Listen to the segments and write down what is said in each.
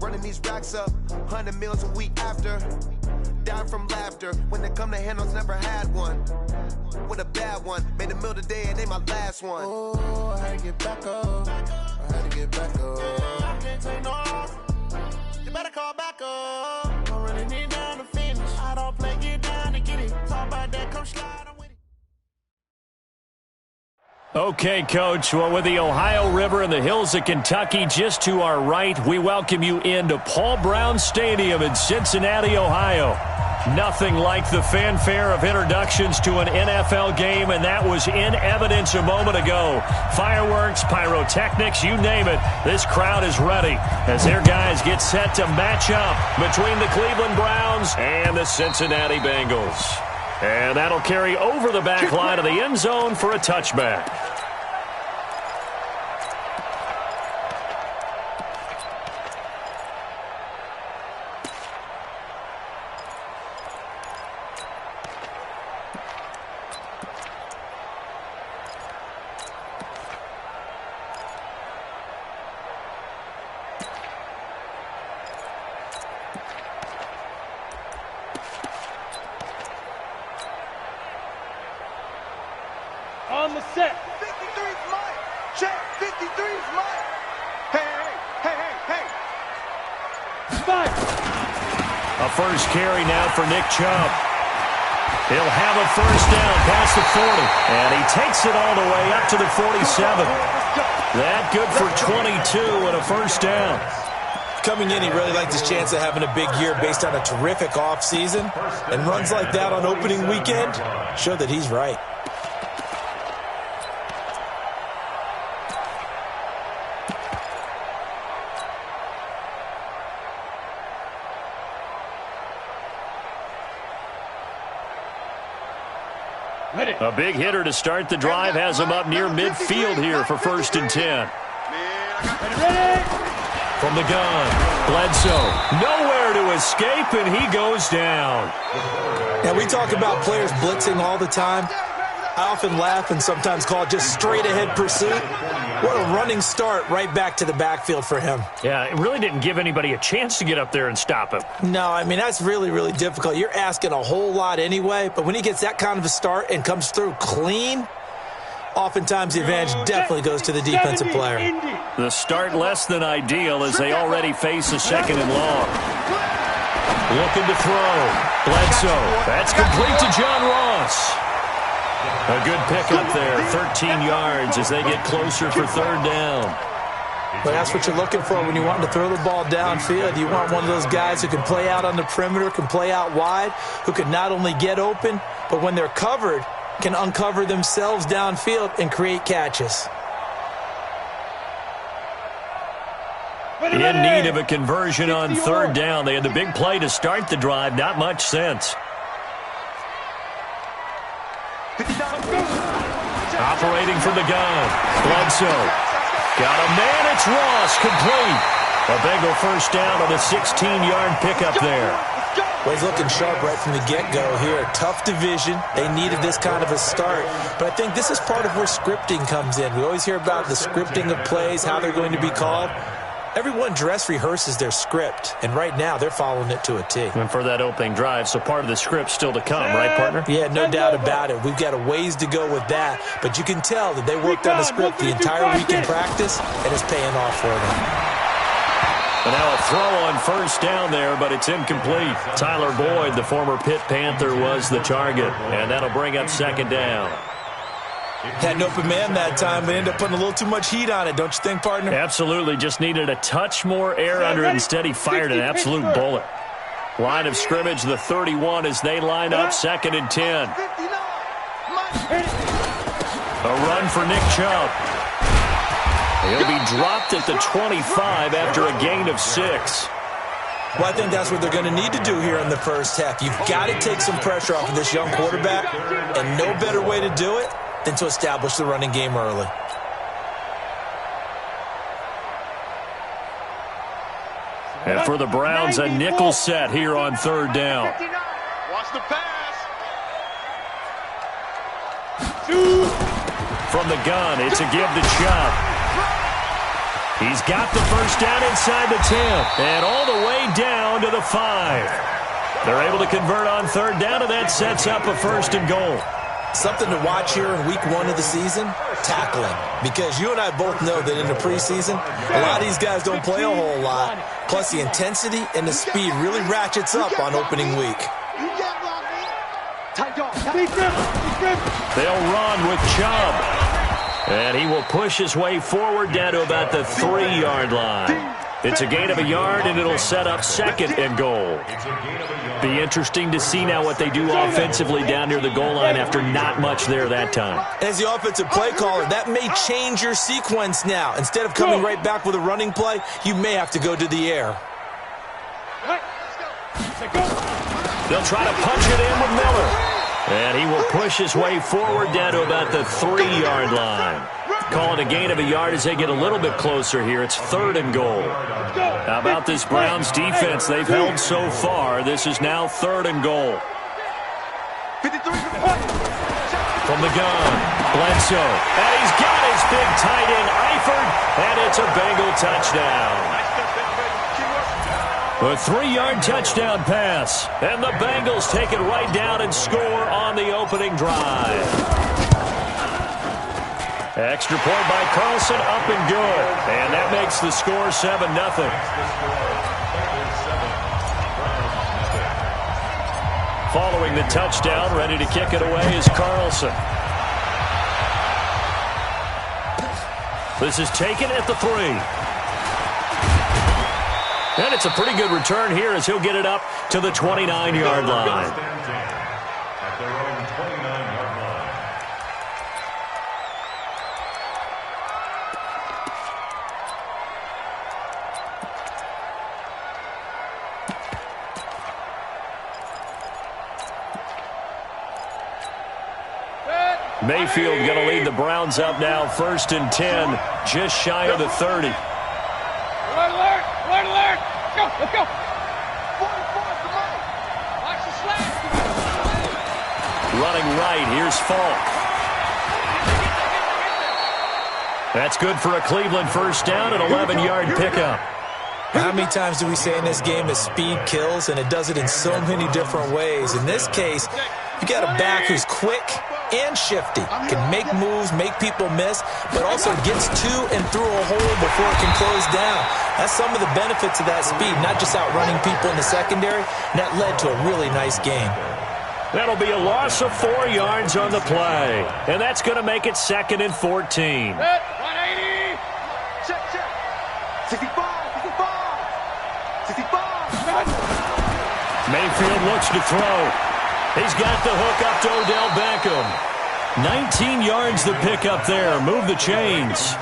Running these racks up, 100 meals a week after. Dying from laughter. When they come to handles, never had one. With a bad one. Made a meal today and ain't my last one. Oh, I had to get back up. I had to get back up. I can't take no off. You better call back up. Don't really need down to finish. I don't play, get down to get it. Talk about that, come slide on with it. Okay, Coach. Well, with the Ohio River and the hills of Kentucky just to our right, we welcome you into Paul Brown Stadium in Cincinnati, Ohio. Nothing like the fanfare of introductions to an NFL game, and that was in evidence a moment ago. Fireworks, pyrotechnics, you name it. This crowd is ready as their guys get set to match up between the Cleveland Browns and the Cincinnati Bengals. And that'll carry over the back line of the end zone for a touchback. On the set. 53's mine. Check. 53's mine. Hey. Spike. A first carry now for Nick Chubb. He'll have a first down past the 40. And he takes it all the way up to the 47. That good for 22 and a first down. Coming in, he really liked his chance of having a big year based on a terrific offseason. And runs like that on opening weekend show that he's right. A big hitter to start the drive has him up near midfield here for 1st and 10. From the gun, Bledsoe, nowhere to escape, and he goes down. Now, we talk about players blitzing all the time. I often laugh and sometimes call it just straight-ahead pursuit. What a running start right back to the backfield for him. Yeah, it really didn't give anybody a chance to get up there and stop him. No, I mean, that's really, really difficult. You're asking a whole lot anyway, but when he gets that kind of a start and comes through clean, oftentimes the advantage definitely goes to the defensive player. The start less than ideal as they already face a 2nd and long. Looking to throw. Bledsoe. That's complete to John Ross. A good pickup there, 13 yards as they get closer for 3rd down. But that's what you're looking for when you want to throw the ball downfield. You want one of those guys who can play out on the perimeter, can play out wide, who can not only get open, but when they're covered, can uncover themselves downfield and create catches. In need of a conversion on 3rd down. They had the big play to start the drive, not much sense. Operating from the gun, Bledsoe. Got a man, it's Ross, complete. A Bengal first down on a 16-yard pickup there. Well, he's looking sharp right from the get-go here. Tough division. They needed this kind of a start. But I think this is part of where scripting comes in. We always hear about the scripting of plays, how they're going to be called. Everyone dress rehearses their script, and right now they're following it to a T. And for that opening drive, so part of the script still to come, right, partner? Yeah, no doubt about it. We've got a ways to go with that, but you can tell that they worked on the script the entire week in practice, and it's paying off for them. And now a throw on first down there, but it's incomplete. Tyler Boyd, the former Pitt Panther, was the target, and that'll bring up 2nd down. Had an open man that time, but ended up putting a little too much heat on it, don't you think, partner? Absolutely. Just needed a touch more air under it. Instead, he fired an absolute bullet. Line of scrimmage, the 31, as they line up 2nd and 10. A run for Nick Chubb. He'll be dropped at the 25 after a gain of 6. Well, I think that's what they're going to need to do here in the first half. You've got to take some pressure off of this young quarterback, and no better way to do it than to establish the running game early. And for the Browns, a nickel set here on 3rd down. Watch the pass. From the gun, it's a give to Chubb. He's got the first down inside the 10 and all the way down to the 5. They're able to convert on third down, and that sets up a first and goal. Something to watch here in week 1 of the season, tackling. Because you and I both know that in the preseason, a lot of these guys don't play a whole lot. Plus the intensity and the speed really ratchets up on opening week. They'll run with Chubb. And he will push his way forward down to about the 3-yard line. It's a gain of a yard, and it'll set up second and goal. Be interesting to see now what they do offensively down near the goal line after not much there that time. As the offensive play caller, that may change your sequence now. Instead of coming right back with a running play, you may have to go to the air. They'll try to punch it in with Miller. And he will push his way forward down to about the 3-yard line. Call it a gain of a yard as they get a little bit closer here. It's third and goal. How about this Browns defense they've held so far? This is now third and goal. From the gun, Bledsoe. And he's got his big tight end, Eifert, and it's a Bengal touchdown. A 3-yard touchdown pass, and the Bengals take it right down and score on the opening drive. Extra point by Carlson, up and good. And that makes the score 7-0. Following the touchdown, ready to kick it away is Carlson. This is taken at the 3. And it's a pretty good return here as he'll get it up to the 29-yard line. Mayfield going to lead the Browns up now, 1st and 10, just shy of the 30. Alert! Go, let's go! Watch the slack! Running right, here's Falk. That's good for a Cleveland first down, an 11-yard pickup. How many times do we say in this game that speed kills, and it does it in so many different ways? In this case, you got a back who's quick and shifty, can make moves, make people miss, but also gets to and through a hole before it can close down. That's some of the benefits of that speed, not just outrunning people in the secondary, and that led to a really nice game. That'll be a loss of 4 yards on the play, and that's going to make it 2nd and 14. 180! Check. 65! Mayfield looks to throw. He's got the hook up to Odell Beckham. 19 yards the pickup there. Move the chains.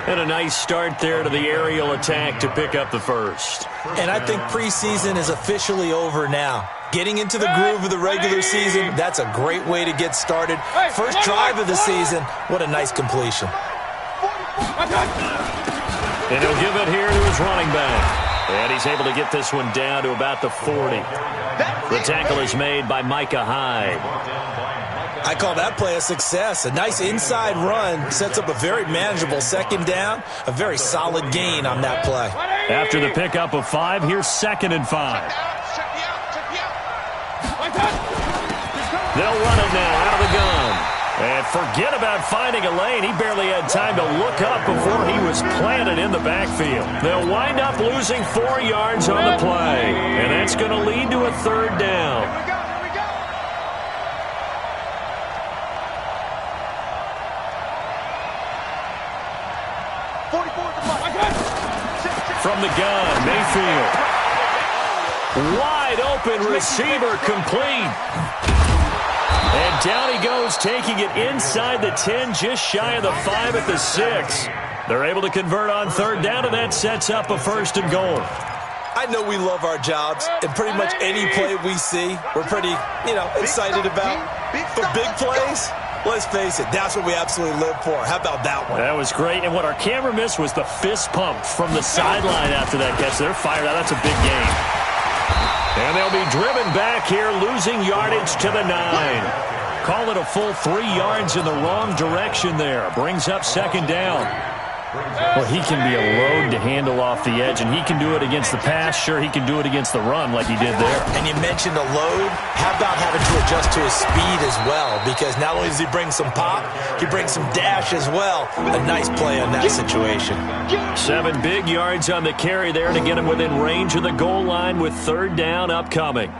And a nice start there to the aerial attack to pick up the first. And I think preseason is officially over now. Getting into the groove of the regular season, that's a great way to get started. First drive of the season, what a nice completion. And he'll give it here to his running back. And he's able to get this one down to about the 40. The tackle is made by Micah Hyde. I call that play a success. A nice inside run sets up a very manageable second down. A very solid gain on that play. After the pickup of 5, here's 2nd and 5. They'll run it now out of the gun. And forget about finding a lane. He barely had time to look up before he was planted in the backfield. They'll wind up losing 4 yards on the play. And that's going to lead to a 3rd down. From the gun, Mayfield. Wide open receiver complete. And down he goes, taking it inside the 10, just shy of the 5 at the 6. They're able to convert on 3rd down, and that sets up a 1st and goal. I know we love our jobs, and pretty much any play we see, we're pretty, excited about. But big plays, let's face it, that's what we absolutely live for. How about that one? That was great, and what our camera missed was the fist pump from the sideline after that catch. They're fired out. That's a big game. And they'll be driven back here, losing yardage to the 9. Call it a full 3 yards in the wrong direction there. Brings up 2nd down. Well, he can be a load to handle off the edge, and he can do it against the pass. Sure, he can do it against the run like he did there. And you mentioned a load. How about having to adjust to his speed as well? Because not only does he bring some pop, he brings some dash as well. A nice play on that situation. 7 big yards on the carry there to get him within range of the goal line with 3rd down upcoming.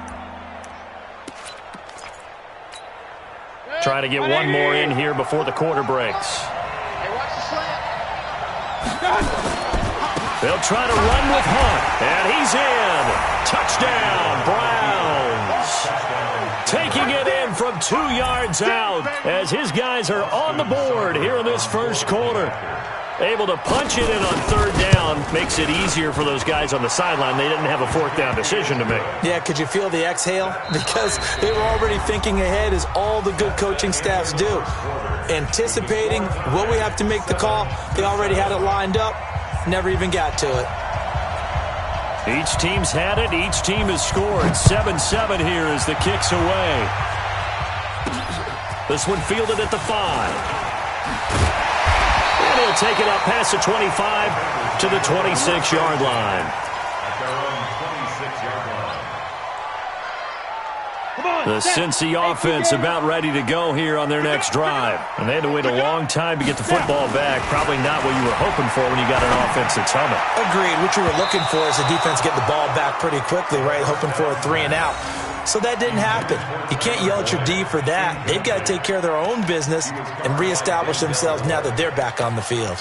Try to get one more in here before the quarter breaks. They'll try to run with Hunt, and he's in. Touchdown, Browns. Taking it in from 2 yards out as his guys are on the board here in this first quarter. Able to punch it in on 3rd down makes it easier for those guys on the sideline. They didn't have a 4th down decision to make. Yeah, could you feel the exhale? Because they were already thinking ahead, as all the good coaching staffs do. Anticipating what we have to make the call. They already had it lined up. Never even got to it. Each team's had it. Each team has scored. 7-7 here as the kick's away. This one fielded at the 5. And he'll take it up past the 25 to the 26-yard line. The Cincy offense about ready to go here on their next drive. And they had to wait a long time to get the football back. Probably not what you were hoping for when you got an offense that's humming. Agreed. What you were looking for is the defense get the ball back pretty quickly, right? Hoping for a 3 and out. So that didn't happen. You can't yell at your D for that. They've got to take care of their own business and reestablish themselves now that they're back on the field.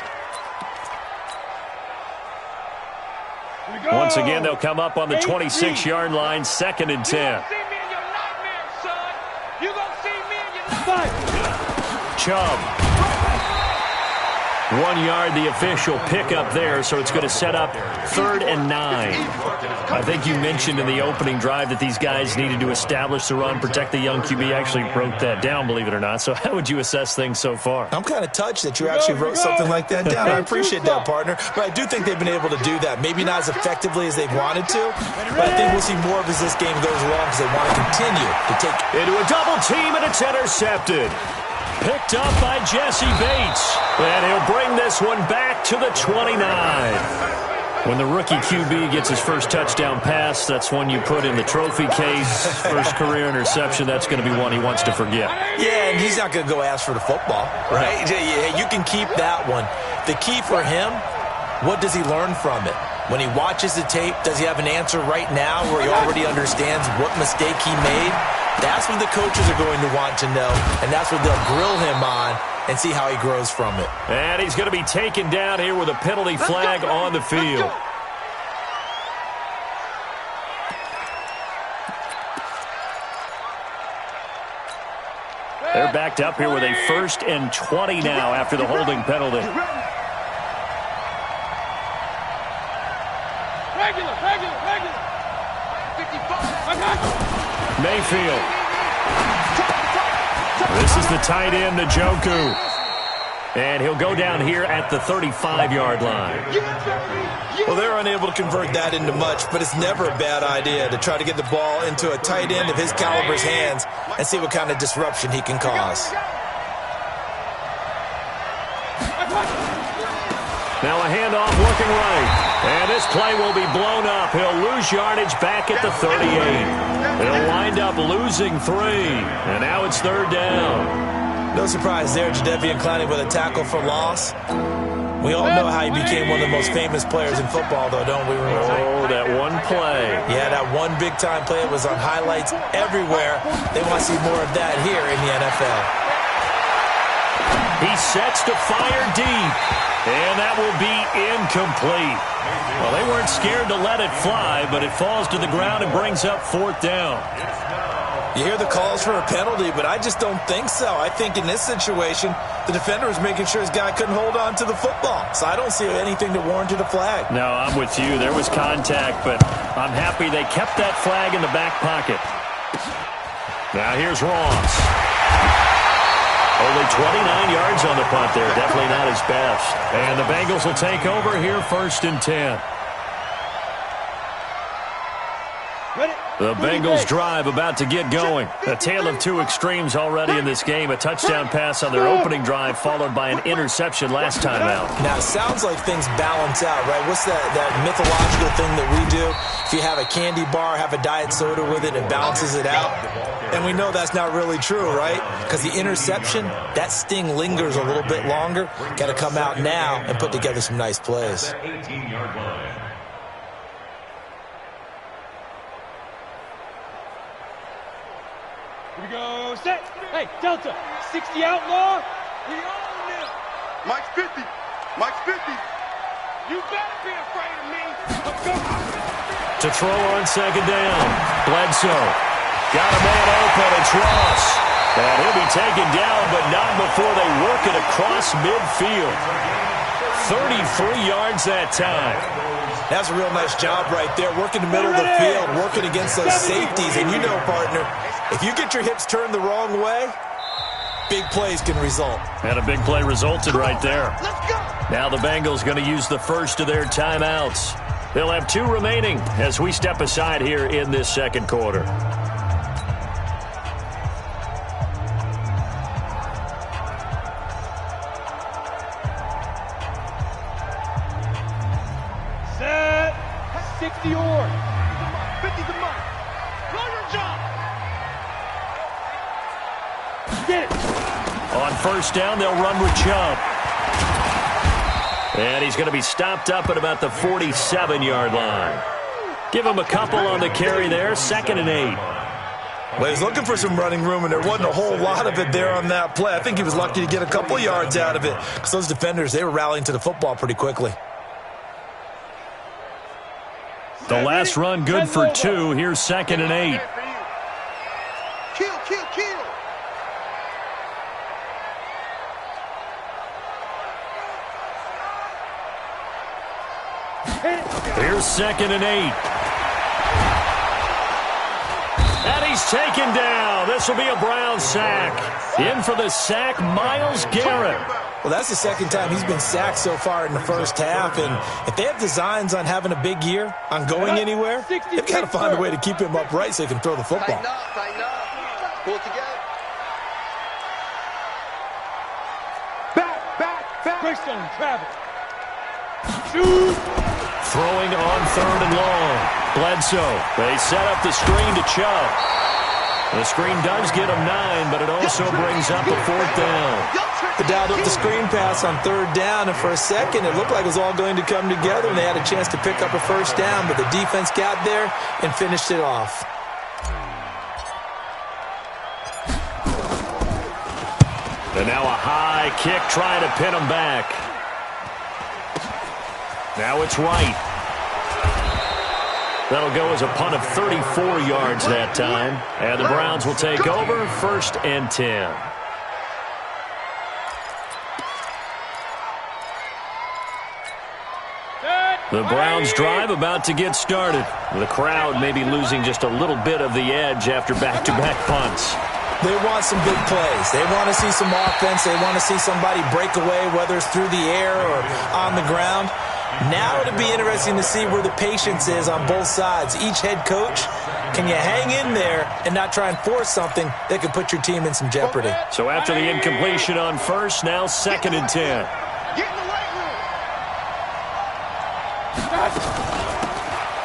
Once again, they'll come up on the 26-yard line, 2nd and 10. Chubb. 1 yard, the official pickup there, so it's going to set up 3rd and 9. I think you mentioned in the opening drive that these guys needed to establish the run, protect the young QB. Actually broke that down, believe it or not. So how would you assess things so far? I'm kind of touched that you actually wrote something like that down. I appreciate that, partner. But I do think they've been able to do that. Maybe not as effectively as they've wanted to, but I think we'll see more of as this game goes along because they want to continue to take into a double team, and it's intercepted. Picked up by Jesse Bates. And he'll bring this one back to the 29. When the rookie QB gets his first touchdown pass, that's one you put in the trophy case. First career interception, that's going to be one he wants to forget. Yeah, and he's not going to go ask for the football, right? You can keep that one. The key for him, what does he learn from it? When he watches the tape, does he have an answer right now where he already understands what mistake he made? That's what the coaches are going to want to know, and that's what they'll grill him on and see how he grows from it. And he's going to be taken down here with a penalty flag on the field. They're backed up here with a 1st and 20 now after the holding penalty. Regular. 55. Mayfield. This is the tight end, Njoku. And he'll go down here at the 35-yard line. Well, they're unable to convert that into much, but it's never a bad idea to try to get the ball into a tight end of his caliber's hands and see what kind of disruption he can cause. Now a handoff looking right. And this play will be blown up. He'll lose yardage back at the 38. He'll wind up losing 3. And now it's 3rd down. No surprise there, Jadeveon Clowney with a tackle for loss. We all know how he became one of the most famous players in football, though, don't we? Oh, that one play. Yeah, that one big-time play was on highlights everywhere. They want to see more of that here in the NFL. He sets to fire deep. And that will be incomplete. Well, they weren't scared to let it fly, but it falls to the ground and brings up 4th down. You hear the calls for a penalty, but I just don't think so. I think in this situation, the defender was making sure his guy couldn't hold on to the football. So I don't see anything that warranted a flag. No, I'm with you. There was contact, but I'm happy they kept that flag in the back pocket. Now here's Ross. Only 29 yards on the punt there. Definitely not his best. And the Bengals will take over here 1st and 10. The Bengals drive about to get going. A tale of two extremes already in this game. A touchdown pass on their opening drive followed by an interception last time out. Now, it sounds like things balance out, right? What's that mythological thing that we do? If you have a candy bar, have a diet soda with it, it balances it out. And we know that's not really true, right? Because the interception, that sting lingers a little bit longer. Got to come out now and put together some nice plays. 18-yard line. Here we go, set. Hey, Delta, 60 outlaw. We own them. Mike's 50. Mike's 50. You better be afraid of me. Let's go. To throw on second down. Bledsoe. Got a man open. It's Ross. And he'll be taken down, but not before they work it across midfield. 33 yards that time. That's a real nice job right there. Working the middle of the field, working against those safeties. And you know, partner, if you get your hips turned the wrong way, big plays can result. And a big play resulted right there. Let's go. Now the Bengals going to use the first of their timeouts. They'll have two remaining as we step aside here in this second quarter. Set. 60 or 50's a mark. Blow your jump. Get it. On first down, they'll run with Chubb. And he's going to be stopped up at about the 47-yard line. Give him a couple on the carry there, 2nd and 8. Well, he was looking for some running room, and there wasn't a whole lot of it there on that play. I think he was lucky to get a couple yards out of it because those defenders, they were rallying to the football pretty quickly. The last run good for 2. Here's 2nd and 8. Kill, kill, kill. Here's 2nd and 8. And he's taken down. This will be a Brown sack. In for the sack, Myles Garrett. Well, that's the second time he's been sacked so far in the first half. And if they have designs on having a big year, on going anywhere, they've got to find a way to keep him upright so he can throw the football. Tighten up. Pull it together. Back. Greystone, travel. Shoot. Throwing on 3rd and long. Bledsoe. They set up the screen to Chubb. The screen does get him 9, but it also brings up a 4th down. They dialed up the screen pass on 3rd down, and for a second it looked like it was all going to come together, and they had a chance to pick up a first down, but the defense got there and finished it off. And now a high kick trying to pin him back. Now it's right. That'll go as a punt of 34 yards that time. And the Browns will take over 1st and 10. The Browns drive about to get started. The crowd may be losing just a little bit of the edge after back-to-back punts. They want some big plays. They want to see some offense. They want to see somebody break away, whether it's through the air or on the ground. Now it'll be interesting to see where the patience is on both sides. Each head coach, can you hang in there and not try and force something that could put your team in some jeopardy? So after the incompletion on first, now 2nd and 10. Get in the weight room.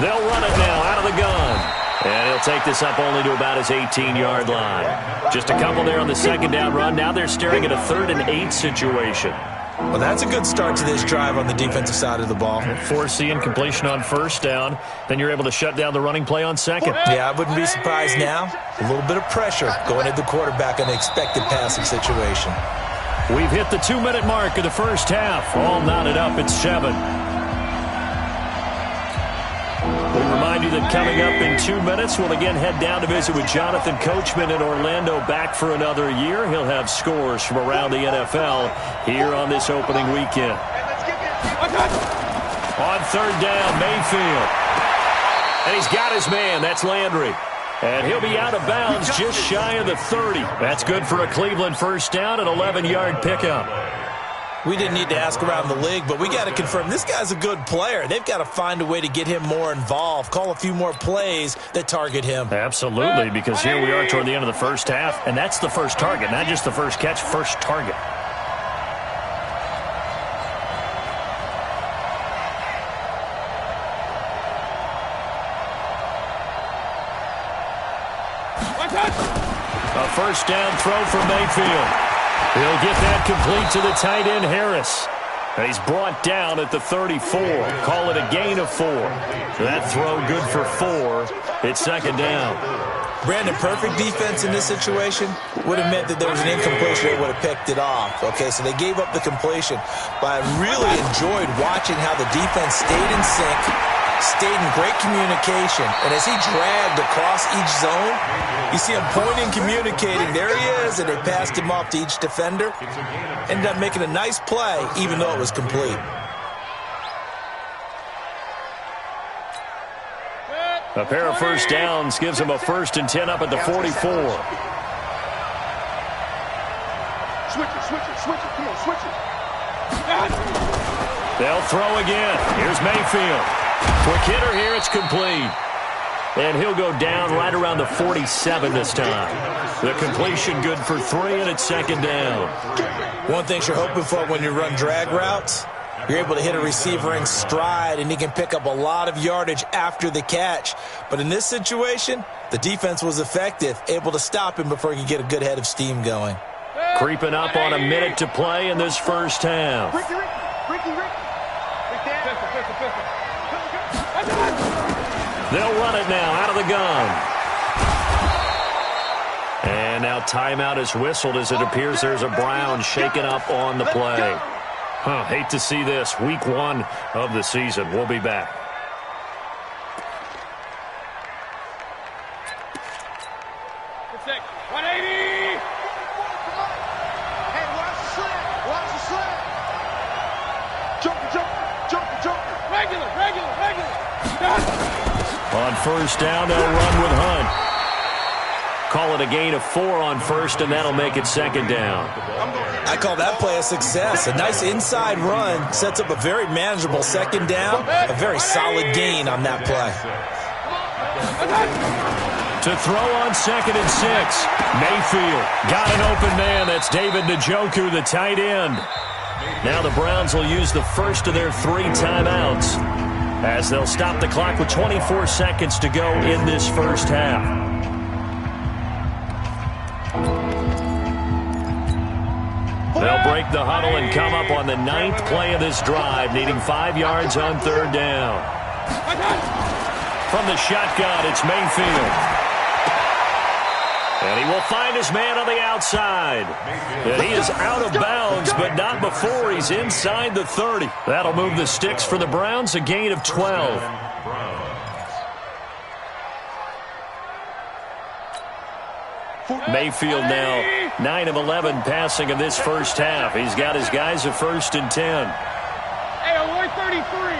They'll run it now out of the gun. And he'll take this up only to about his 18-yard line. Just a couple there on the 2nd down run. Now they're staring at a 3rd and 8 situation. Well, that's a good start to this drive on the defensive side of the ball. Force the incompletion on first down. Then you're able to shut down the running play on 2nd. Yeah, I wouldn't be surprised now. A little bit of pressure going at the quarterback in the expected passing situation. We've hit the 2-minute mark of the first half. All knotted up at 7. We remind you that coming up in 2 minutes, we'll again head down to visit with Jonathan Coachman in Orlando, back for another year. He'll have scores from around the NFL here on this opening weekend. On 3rd down, Mayfield. And he's got his man. That's Landry. And he'll be out of bounds just shy of the 30. That's good for a Cleveland first down, an 11-yard pickup. We didn't need to ask around the league, but we got to confirm this guy's a good player. They've got to find a way to get him more involved, call a few more plays that target him. Absolutely, because here we are toward the end of the first half, and that's the first target, not just the first catch, first target. A first down throw for Mayfield. He'll get that complete to the tight end, Harris. He's brought down at the 34. Call it a gain of 4. That throw good for 4. It's second down. Brandon, perfect defense in this situation would have meant that there was an incompletion. They would have picked it off. Okay, so they gave up the completion. But I really enjoyed watching how the defense stayed in sync, stayed in great communication, and as he dragged across each zone, you see him pointing, communicating. There he is, and they passed him off to each defender. Ended up making a nice play, even though it was complete. A pair of first downs gives him a 1st and 10 up at the 44. Switch it. Come on, switch it. They'll throw again. Here's Mayfield. Quick hitter here. It's complete. And he'll go down right around the 47 this time. The completion good for 3, and it's second down. One thing you're hoping for when you run drag routes, you're able to hit a receiver in stride, and he can pick up a lot of yardage after the catch. But in this situation, the defense was effective, able to stop him before he could get a good head of steam going. Creeping up on a minute to play in this first half. They'll run it now out of the gun. And now timeout is whistled as it appears there's a Brown shaken up on the play. Hate to see this. Week 1 of the season. We'll be back. On first down, they'll run with Hunt. Call it a gain of 4 on first, and that'll make it second down. I call that play a success. A nice inside run sets up a very manageable second down, a very solid gain on that play. To throw on 2nd and 6. Mayfield got an open man. That's David Njoku, the tight end. Now the Browns will use the first of their 3 timeouts, as they'll stop the clock with 24 seconds to go in this first half. They'll break the huddle and come up on the 9th play of this drive, needing 5 yards on 3rd down. From the shotgun, it's Mayfield. And he will find his man on the outside. And he is out of bounds, but not before he's inside the 30. That'll move the sticks for the Browns, a gain of 12. Mayfield now 9 of 11 passing in this first half. He's got his guys a 1st and 10. Hey, 133.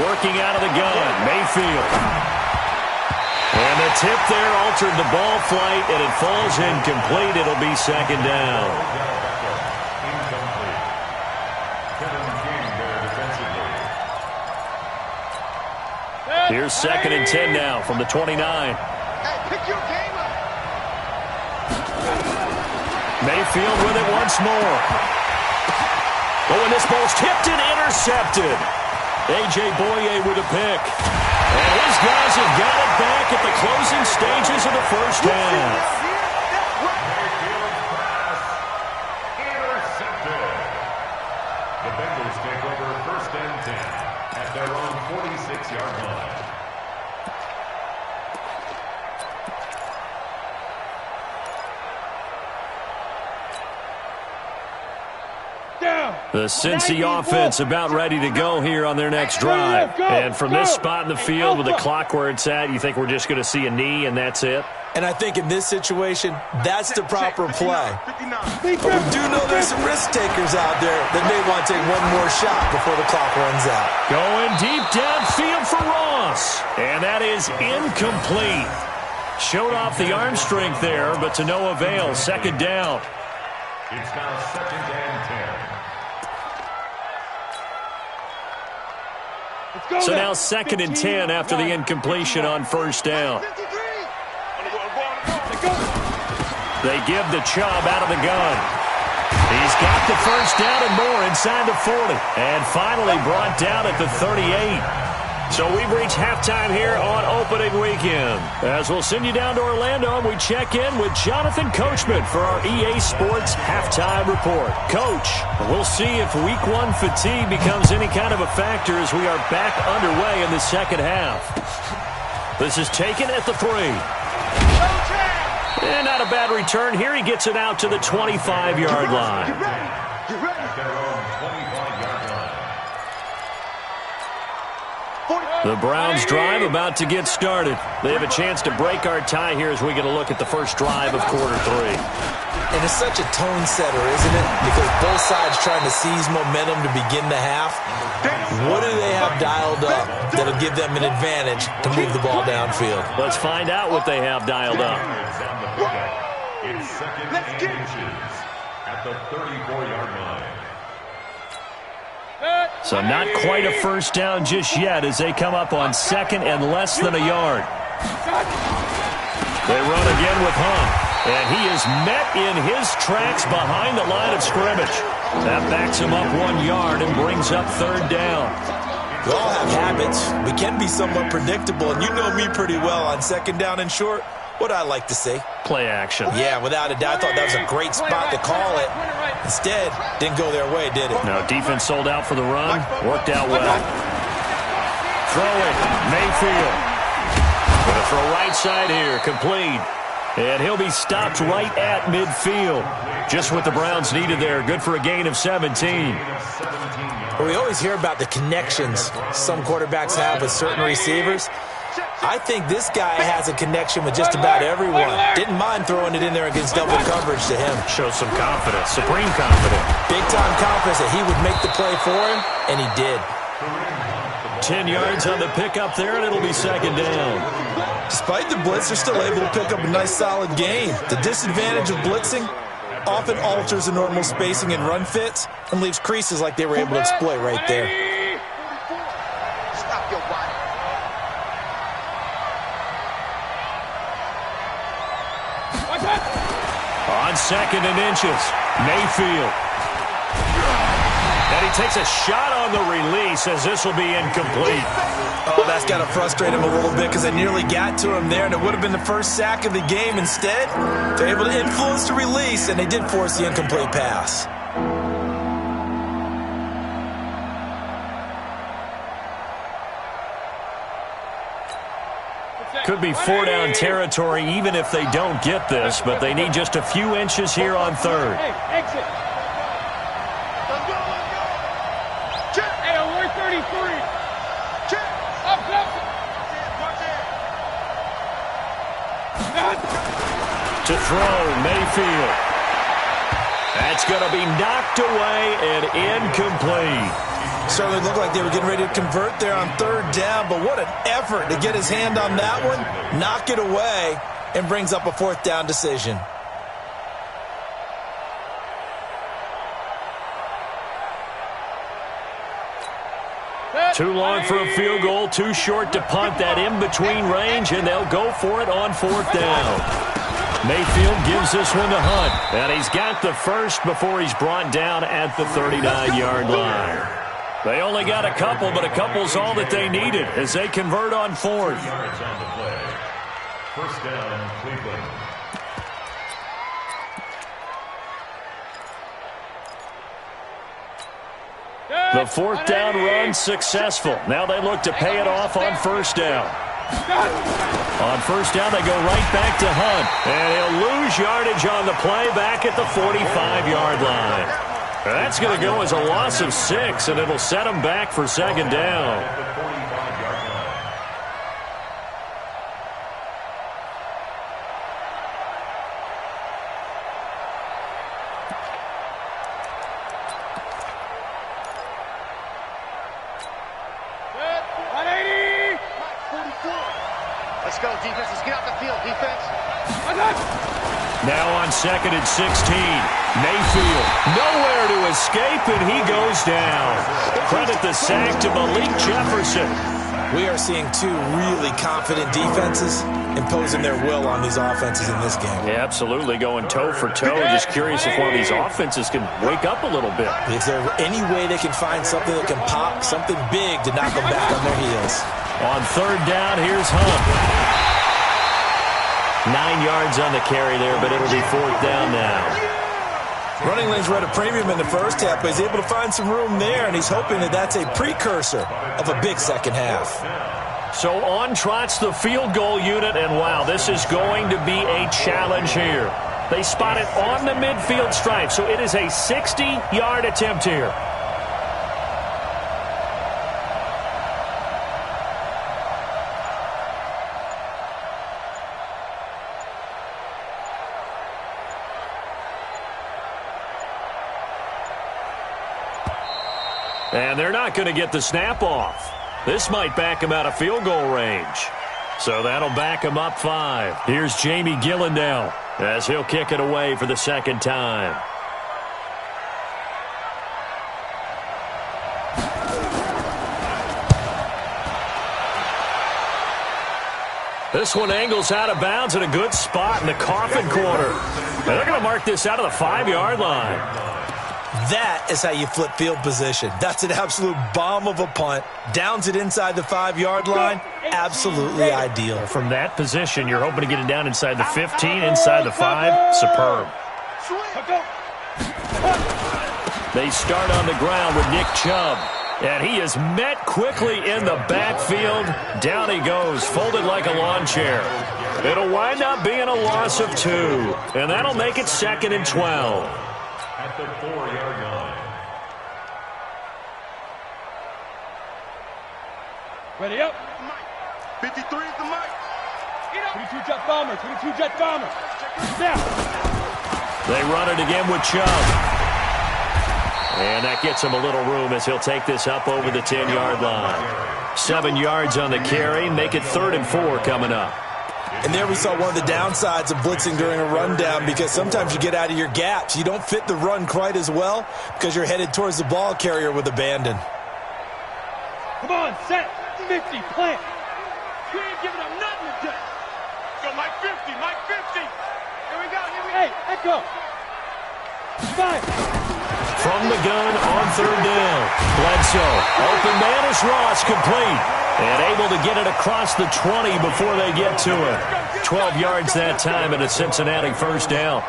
Working out of the gun, Mayfield. And the tip there altered the ball flight, and it falls incomplete. It'll be second down. Here's 2nd and 10 now from the 29. Hey, pick your game up. Mayfield with it once more. Oh, and this ball's tipped and intercepted. A.J. Boye with a pick. And his guys have got it back at the closing stages of the first half. Intercepted. The Bengals take over 1st and 10 at their own 46-yard line. The Cincy offense about ready to go here on their next drive. And from this spot in the field with the clock where it's at, you think we're just going to see a knee and that's it? And I think in this situation, that's the proper play. But we do know there's some risk takers out there that may want to take one more shot before the clock runs out. Going deep downfield for Ross. And that is incomplete. Showed off the arm strength there, but to no avail. Second down. It's now 2nd and 10. So now 2nd and 10 after the incompletion on first down. They give the Chubb out of the gun. He's got the first down and more inside the 40. And finally brought down at the 38. So we've reached halftime here on opening weekend. As we'll send you down to Orlando, and we check in with Jonathan Coachman for our EA Sports Halftime Report. Coach, we'll see if Week 1 fatigue becomes any kind of a factor as we are back underway in the second half. This is taken at the 3. And not a bad return here. He gets it out to the 25-yard line. At their own 25-yard line. The Browns drive about to get started. They have a chance to break our tie here as we get a look at the first drive of quarter 3. And it's such a tone setter, isn't it? Because both sides trying to seize momentum to begin the half. What do they have dialed up that'll give them an advantage to move the ball downfield? Let's find out what they have dialed up. It's 2nd and inches at the 34-yard line. So not quite a first down just yet as they come up on 2nd and less than a yard. They run again with Hunt, and he is met in his tracks behind the line of scrimmage. That backs him up 1 yard and brings up 3rd down. We all have habits. We can be somewhat predictable, and you know me pretty well on 2nd down and short. What I like to say? Play action. Yeah, without a doubt. I thought that was a great spot to call it. Instead, didn't go their way, did it? No, defense sold out for the run. Worked out well. Throwing, Mayfield. Gonna throw right side here, complete. And he'll be stopped right at midfield. Just what the Browns needed there. Good for a gain of 17. Well, we always hear about the connections some quarterbacks have with certain receivers. I think this guy has a connection with just about everyone. Didn't mind throwing it in there against double coverage to him. Shows some confidence, supreme confidence. Big-time confidence that he would make the play for him, and he did. 10 yards on the pickup there, and it'll be 2nd down. Despite the blitz, they're still able to pick up a nice, solid gain. The disadvantage of blitzing often alters the normal spacing and run fits and leaves creases like they were able to exploit right there. Stop your body. On 2nd and inches, Mayfield. And he takes a shot on the release as this will be incomplete. Oh, that's got to frustrate him a little bit because they nearly got to him there, and it would have been the first sack of the game. Instead, they're able to influence the release, and they did force the incomplete pass. Could be 4-down territory even if they don't get this, but they need just a few inches here on 3rd. Hey, exit. Let's go. Check. Hey, on 133. Check. Up, up. To throw, Mayfield. That's going to be knocked away and incomplete. Certainly looked like they were getting ready to convert there on 3rd down, but what an effort to get his hand on that one, knock it away, and brings up a 4th down decision. Too long for a field goal, too short to punt that in-between range, and they'll go for it on 4th down. Mayfield gives this one to Hunt, and he's got the first before he's brought down at the 39-yard line. They only got a couple, but a couple's all that they needed as they convert on 4th. 2 yards on the play. First down, Cleveland. The 4th down run successful. Now they look to pay it off on 1st down. On 1st down, they go right back to Hunt. And he'll lose yardage on the play back at the 45-yard line. That's going to go as a loss of 6, and it'll set them back for 2nd down. Let's go, defense. Let's get out the field, defense. Now on 2nd and 16. Mayfield nowhere to escape, and he goes down. Credit the sack to Malik Jefferson. We are seeing two really confident defenses imposing their will on these offenses in this game. Yeah, absolutely, going toe for toe. Just curious if one of these offenses can wake up a little bit. Is there any way they can find something that can pop, something big to knock them back on their heels? On 3rd down, here's Hunt. 9 yards on the carry there, but it'll be 4th down now. Running lanes were at a premium in the first half, but he's able to find some room there, and he's hoping that that's a precursor of a big second half. So on trots the field goal unit, and wow, this is going to be a challenge here. They spot it on the midfield stripe, so it is a 60-yard attempt here. And they're not going to get the snap off. This might back him out of field goal range. So that'll back him up 5. Here's Jamie Gillandale as he'll kick it away for the 2nd time. This one angles out of bounds at a good spot in the coffin corner. And they're going to mark this out of the 5-yard line. That is how you flip field position. That's an absolute bomb of a punt. Downs it inside the 5-yard line. Absolutely ideal. From that position, you're hoping to get it down inside the 15, inside the 5. Superb. They start on the ground with Nick Chubb. And he is met quickly in the backfield. Down he goes, folded like a lawn chair. It'll wind up being a loss of 2. And that'll make it 2nd and 12. At the 4-yard line. Ready up. 53 is the mic. 22 jet bomber. 22 jet bomber. Now. They run it again with Chubb. And that gets him a little room as he'll take this up over the 10-yard line. 7 yards on the carry. Make it 3rd and 4 coming up. And there we saw one of the downsides of blitzing during a rundown, because sometimes you get out of your gaps. You don't fit the run quite as well because you're headed towards the ball carrier with abandon. Come on, set. 50, plant. We ain't giving up nothing today. Go, Mike 50, Mike 50. Here we go, here we go. Hey, echo. 5. From the gun on 3rd down. Bledsoe. Open man is Ross, complete. And able to get it across the 20 before they get to it. 12 yards that time and a Cincinnati 1st down.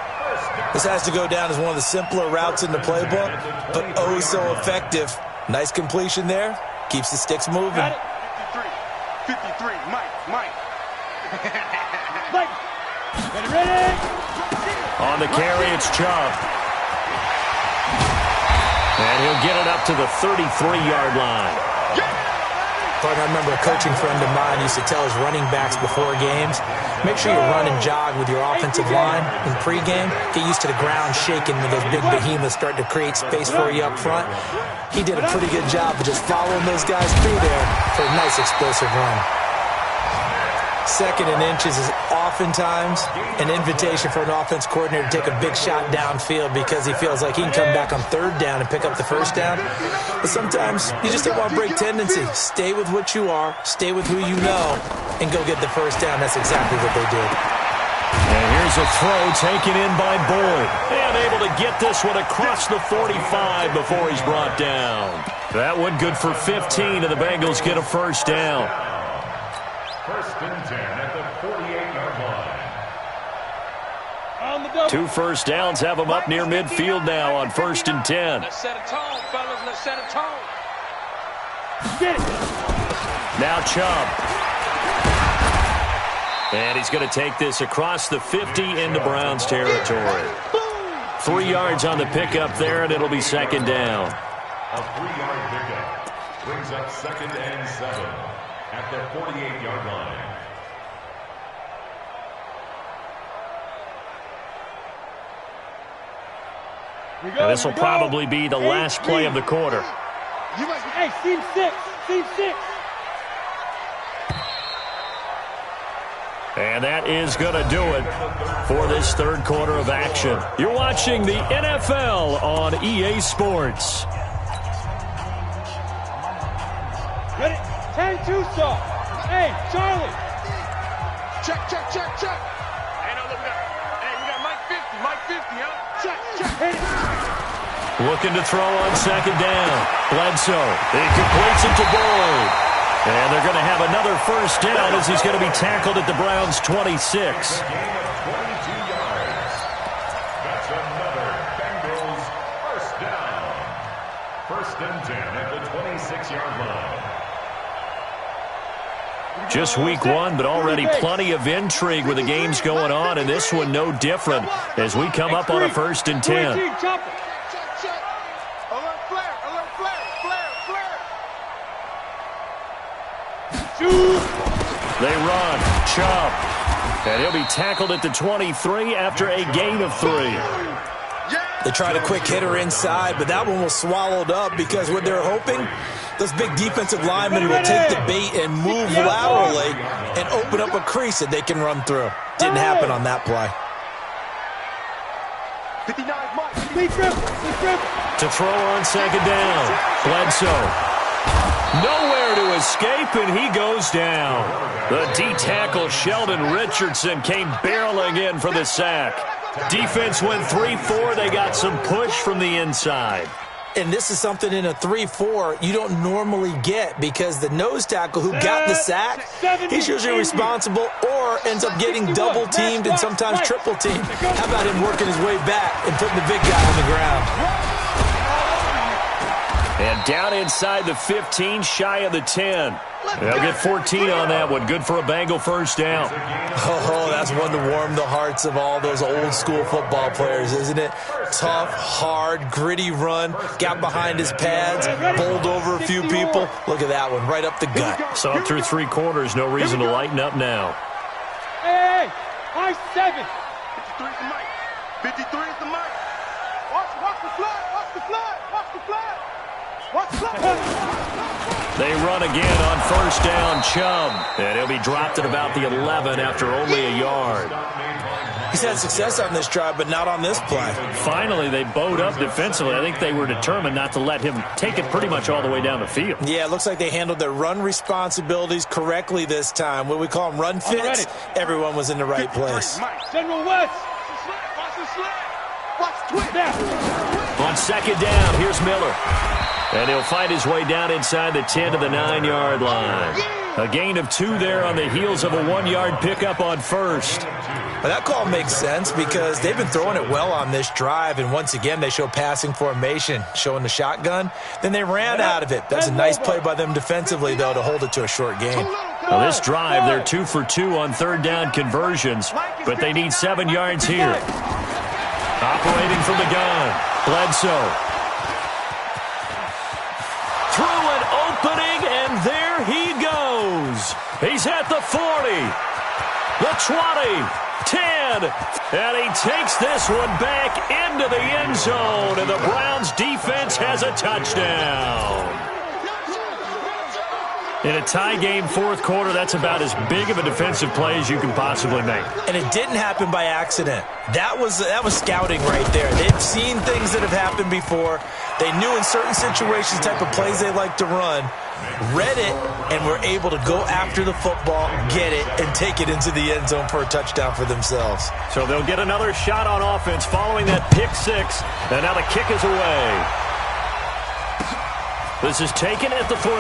This has to go down as one of the simpler routes in the playbook, but oh so effective. Nice completion there. Keeps the sticks moving. 53, Mike. Mike. Ready. On the carry, it's Chubb. And he'll get it up to the 33-yard line. I remember a coaching friend of mine used to tell his running backs before games, make sure you run and jog with your offensive line in pregame. Get used to the ground shaking when those big behemoths start to create space for you up front. He did a pretty good job of just following those guys through there for a nice explosive run. 2nd and inches is oftentimes an invitation for an offense coordinator to take a big shot downfield because he feels like he can come back on 3rd down and pick up the 1st down. But sometimes you just don't want to break tendency. Stay with what you are, stay with who you know, and go get the 1st down. That's exactly what they did. And here's a throw taken in by Boyd. And able to get this one across the 45 before he's brought down. That one good for 15, and the Bengals get a 1st down. 1st and 10 at the 48-yard line. On the double. 2 1st downs have them up near midfield now on 1st and 10. Let's set a tone, fellas. Let's set a tone. Get it. Now Chubb. And he's going to take this across the 50 into Browns territory. 3 yards on the pickup there, and it'll be 2nd down. A 3-yard pickup brings up 2nd and 7 at the 48-yard line. And this will probably be the last play of the quarter. Hey, team 6. And that is going to do it for this third quarter of action. You're watching the NFL on EA Sports. Ready? 10-2 saw. Hey, Charlie. Check. Hey, no, look, we got Mike 50, huh? Check. Hit it. Looking to throw on second down. Bledsoe. He completes it to Boyd. And they're going to have another first down as he's going to be tackled at the Browns' 26. Gain of 22 yards. That's another Bengals first down. First and 10 at the 26-yard line. Just week one, but already plenty of intrigue with the games going on, and this one no different as we come up on a first and 10. Check. Alert flare. They run. Chubb. And he'll be tackled at the 23 after a gain of 3. They tried a quick hitter inside, but that one was swallowed up because what they're hoping, those big defensive linemen will take the bait and move laterally and open up a crease that they can run through. Didn't happen on that play. 59 Mike. To throw on second down. Bledsoe. Nowhere to escape, and he goes down. The D-tackle Sheldon Richardson came barreling in for the sack. Defense went 3-4. They got some push from the inside. And this is something in a 3-4 you don't normally get because the nose tackle who got the sack, he's usually responsible or ends up getting double-teamed and sometimes triple-teamed. How about him working his way back and putting the big guy on the ground? And down inside the 15, shy of the 10. They'll get 14 on that one. Good for a Bengal first down. Oh, that's one to warm the hearts of all those old-school football players, isn't it? Tough, hard, gritty run. Got behind his pads, bowled over a few people. Look at that one, right up the gut. So up through 3 quarters, no reason to lighten up now. Hey, high 7. 53 is the mic. 53 is the mic. Watch the flag. They run again on first down, Chubb. And he'll be dropped at about the 11 after only a yard. He's had success on this drive, but not on this play. Finally, they bowed up defensively. I think they were determined not to let him take it pretty much all the way down the field. Yeah, it looks like they handled their run responsibilities correctly this time. What we call them run fits, everyone was in the right place. General West. Watch twist. On second down, here's Miller. And he'll find his way down inside the 10 to the 9-yard line. A gain of 2 there on the heels of a 1-yard pickup on first. Well, that call makes sense because they've been throwing it well on this drive, and once again they show passing formation, showing the shotgun. Then they ran out of it. That's a nice play by them defensively, though, to hold it to a short game. Now this drive, they're 2 for 2 on third down conversions, but they need 7 yards here. Operating from the gun, Bledsoe. Through an opening, and there he goes. He's at the 40, the 20, 10, and he takes this one back into the end zone, and the Browns defense has a touchdown. In a tie game fourth quarter, that's about as big of a defensive play as you can possibly make. And it didn't happen by accident. That was scouting right there. They've seen things that have happened before. They knew in certain situations the type of plays they like to run, read it, and were able to go after the football, get it, and take it into the end zone for a touchdown for themselves. So they'll get another shot on offense following that pick 6, and now the kick is away. This is taken at the 3.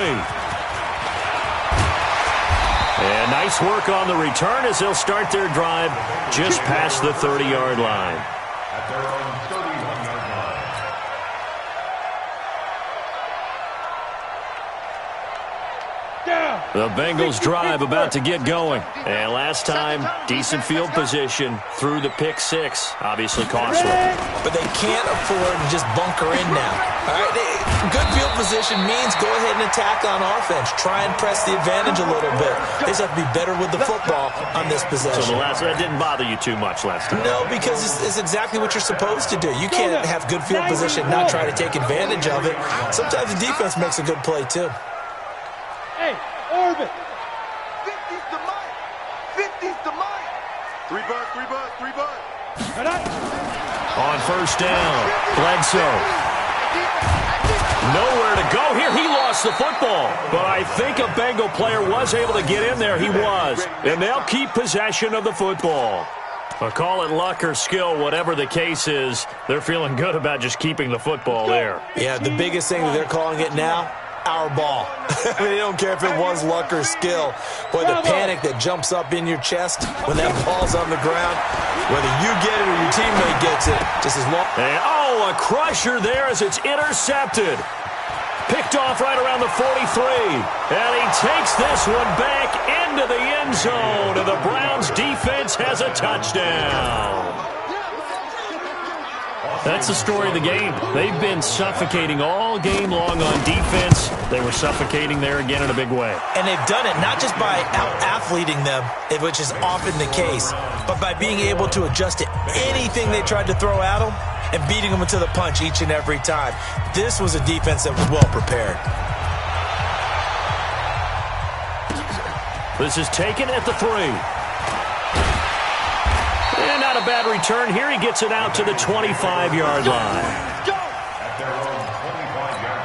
And nice work on the return as they'll start their drive just past the 30-yard line. At their own 31-yard line. The Bengals drive about to get going. And last time, decent field position through the pick 6. Obviously costly. But they can't afford to just bunker in now. All right, good field position means go ahead and attack on offense. Try and press the advantage a little bit. They just have to be better with the football on this possession. So that didn't bother you too much last time? No, because it's exactly what you're supposed to do. You can't have good field position, not try to take advantage of it. Sometimes the defense makes a good play, too. Hey, Orbit. 50's the mic. 50's the Mike. 3 bucks, 3 bucks, 3 bucks. On first down, Bledsoe. Nowhere to go here. He lost the football. But I think a Bengal player was able to get in there. He was. And they'll keep possession of the football. Call it luck or skill, whatever the case is. They're feeling good about just keeping the football there. Yeah, the biggest thing that they're calling it now, our ball. I mean, they don't care if it was luck or skill. Boy, the panic that jumps up in your chest when that ball's on the ground, whether you get it or your teammate gets it, just as long. And, a crusher there as it's intercepted. Picked off right around the 43. And he takes this one back into the end zone. And the Browns defense has a touchdown. That's the story of the game. They've been suffocating all game long on defense. They were suffocating there again in a big way. And they've done it not just by out-athleting them, which is often the case, but by being able to adjust to anything they tried to throw at them and beating them to the punch each and every time. This was a defense that was well prepared. This is taken at the 3. And not a bad return here. He gets it out to the 25-yard line. At their own 25-yard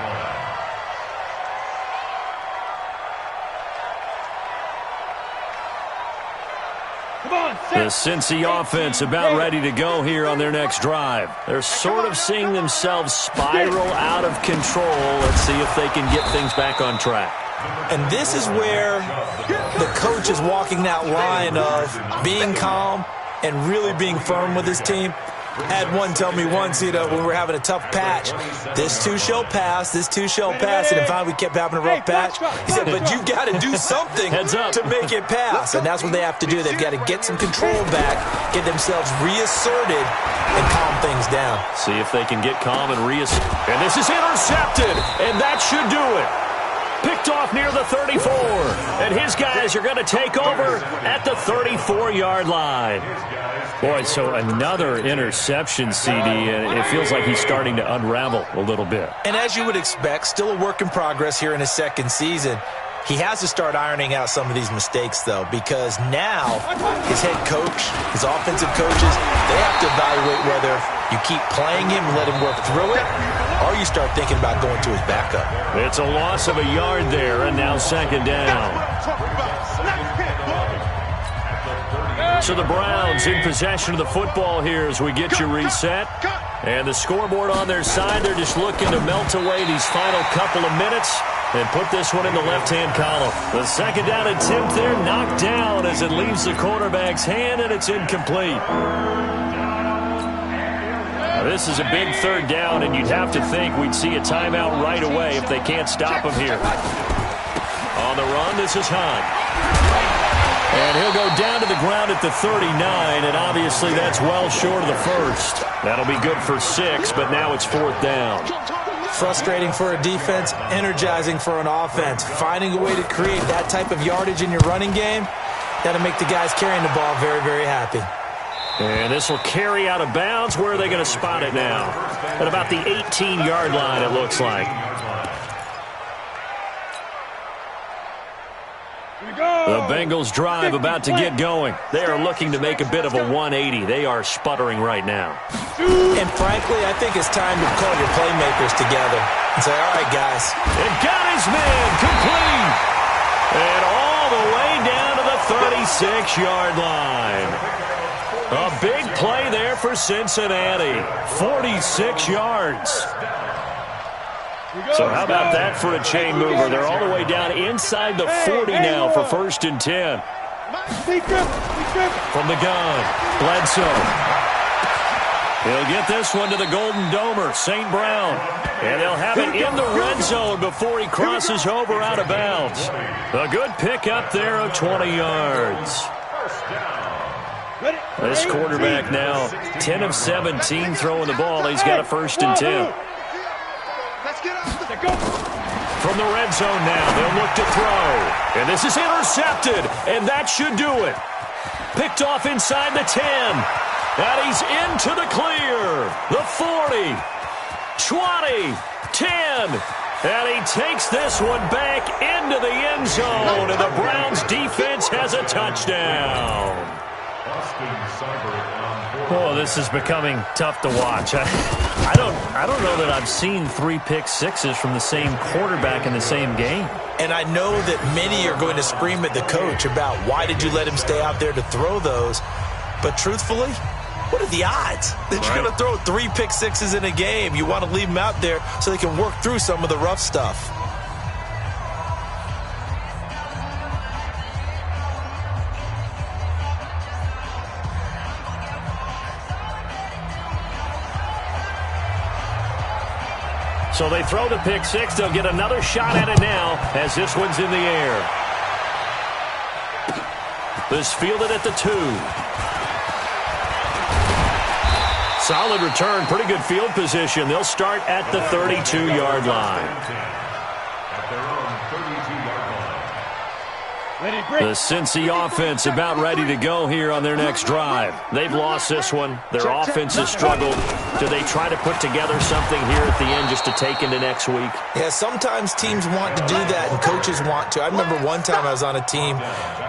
line. The Cincy offense about ready to go here on their next drive. They're sort of seeing themselves spiral out of control. Let's see if they can get things back on track. And this is where the coach is walking that line of being calm and really being firm with his team. I had one tell me once, when we were having a tough patch, this too shall pass, this too shall pass, and finally we kept having a rough patch. He said, but you've got to do something to make it pass, and that's what they have to do. They've got to get some control back, get themselves reasserted, and calm things down. See if they can get calm and reassert. And this is intercepted, and that should do it. Picked off near the 34, and his guys are going to take over at the 34-yard line. Boy, so another interception, CD, and it feels like he's starting to unravel a little bit. And as you would expect, still a work in progress here in his second season. He has to start ironing out some of these mistakes, though, because now his head coach, his offensive coaches, they have to evaluate whether you keep playing him and let him work through it, or you start thinking about going to his backup. It's a loss of a yard there, and now second down. So the Browns in possession of the football here as we get you reset. And the scoreboard on their side, they're just looking to melt away these final couple of minutes and put this one in the left-hand column. The second down attempt there knocked down as it leaves the quarterback's hand, and it's incomplete. Now, this is a big third down, and you'd have to think we'd see a timeout right away if they can't stop him here. On the run, this is Hunt. And he'll go down to the ground at the 39, and obviously that's well short of the first. That'll be good for 6, but now it's fourth down. Frustrating for a defense, energizing for an offense. Finding a way to create that type of yardage in your running game, that'll make the guys carrying the ball very, very happy. And this will carry out of bounds. Where are they going to spot it now? At about the 18-yard line, it looks like. The Bengals drive about to get going. They are looking to make a bit of a 180. They are sputtering right now. And frankly, I think it's time to call your playmakers together and say, all right, guys. And got his man complete. And all the way down to the 36-yard line. A big play there for Cincinnati. 46 yards. So how about that for a chain mover? They're all the way down inside the 40 now for 1st and 10. From the gun, Bledsoe. He'll get this one to the Golden Domer, St. Brown. And they'll have it in the red zone before he crosses over out of bounds. A good pick up there of 20 yards. This quarterback now 10 of 17 throwing the ball. He's got a 1st and 10. From the red zone now, they'll look to throw. And this is intercepted, and that should do it. Picked off inside the 10. And he's into the clear. The 40, 20, 10. And he takes this one back into the end zone, and the Browns defense has a touchdown. Oh, this is becoming tough to watch. I don't know that I've seen 3 pick sixes from the same quarterback in the same game. And I know that many are going to scream at the coach about why did you let him stay out there to throw those. But truthfully, what are the odds that you're going to throw 3 pick sixes in a game? You want to leave them out there so they can work through some of the rough stuff. So they throw the pick six. They'll get another shot at it now as this one's in the air. This fielded at the 2. Solid return, pretty good field position. They'll start at the 32-yard line. At their own 32-yard line. The Cincy offense about ready to go here on their next drive. They've lost this one. Their offense has struggled. Do they try to put together something here at the end just to take into next week? Yeah, sometimes teams want to do that and coaches want to. I remember one time I was on a team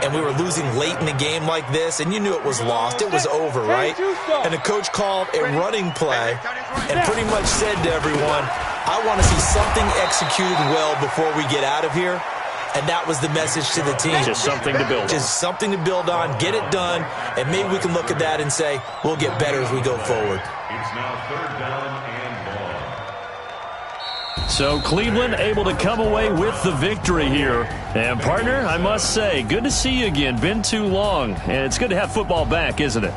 and we were losing late in the game like this, and you knew it was lost. It was over, right? And the coach called a running play and pretty much said to everyone, I want to see something executed well before we get out of here. And that was the message to the team. Just something to build on. Just something to build on, get it done, and maybe we can look at that and say, we'll get better as we go forward. It's now 3rd down and long. So Cleveland able to come away with the victory here. And partner, I must say, good to see you again. Been too long. And it's good to have football back, isn't it?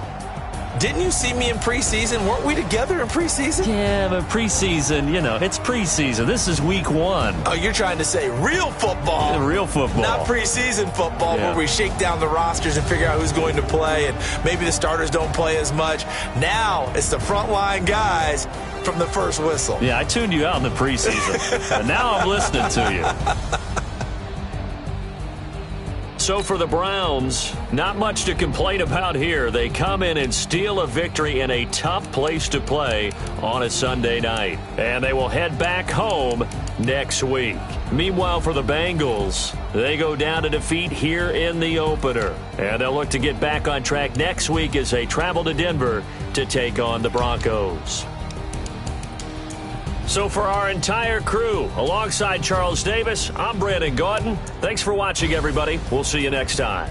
Didn't you see me in preseason? Weren't we together in preseason? Yeah, but preseason, you know, it's preseason. This is week 1. Oh, you're trying to say real football. Real football. Not preseason football where we shake down the rosters and figure out who's going to play, and maybe the starters don't play as much. Now it's the frontline guys from the first whistle. Yeah, I tuned you out in the preseason. And now I'm listening to you. So for the Browns, not much to complain about here. They come in and steal a victory in a tough place to play on a Sunday night. And they will head back home next week. Meanwhile, for the Bengals, they go down to defeat here in the opener. And they'll look to get back on track next week as they travel to Denver to take on the Broncos. So for our entire crew, alongside Charles Davis, I'm Brandon Gaudin. Thanks for watching, everybody. We'll see you next time.